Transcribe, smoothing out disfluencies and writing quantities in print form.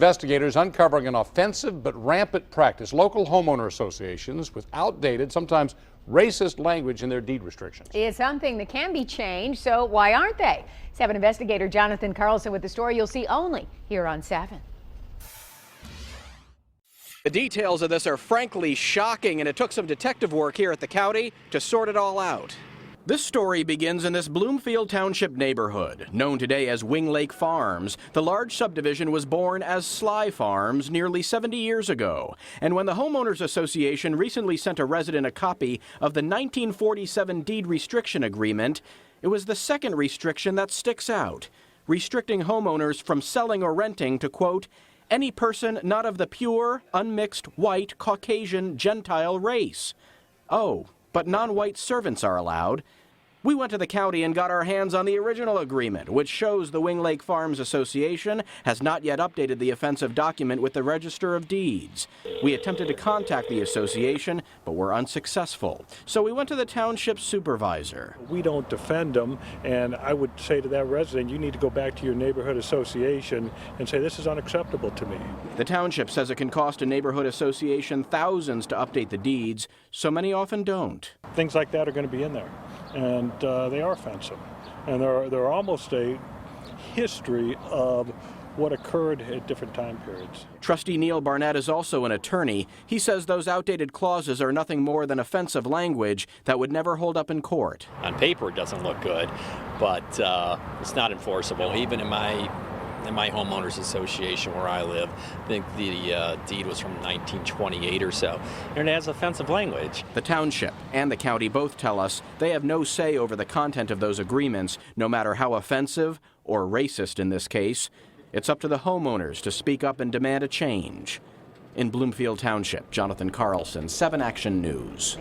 Investigators uncovering an offensive but rampant practice. Local homeowner associations with outdated, sometimes racist language in their deed restrictions. It's something that can be changed, so why aren't they? 7 investigator Jonathan Carlson with the story you'll see only here on 7. The details of this are frankly shocking, and it took some detective work here at the county to sort it all out. This story begins in this Bloomfield Township neighborhood, known today as Wing Lake Farms. The large subdivision was born as Sly Farms nearly 70 years ago. And when the Homeowners Association recently sent a resident a copy of the 1947 deed restriction agreement, it was the second restriction that sticks out, restricting homeowners from selling or renting to, quote, any person not of the pure, unmixed, white, Caucasian, Gentile race. Oh, but non-white servants are allowed. We went to the county and got our hands on the original agreement, which shows the Wing Lake Farms Association has not yet updated the offensive document with the Register of Deeds. We attempted to contact the association, but were unsuccessful. So we went to the township supervisor. We don't defend them, and I would say to that resident, you need to go back to your neighborhood association and say, this is unacceptable to me. The township says it can cost a neighborhood association thousands to update the deeds, so many often don't. Things like that are going to be in there, and they are offensive. And they're almost a history of what occurred at different time periods. Trustee Neil Barnett is also an attorney. He says those outdated clauses are nothing more than offensive language that would never hold up in court. On paper, it doesn't look good, but it's not enforceable. Even in my homeowners association where I live, I think the deed was from 1928 or so, and it has offensive language. The township and the county both tell us they have no say over the content of those agreements, no matter how offensive or racist in this case. It's up to the homeowners to speak up and demand a change. In Bloomfield Township, Jonathan Carlson, 7 Action News.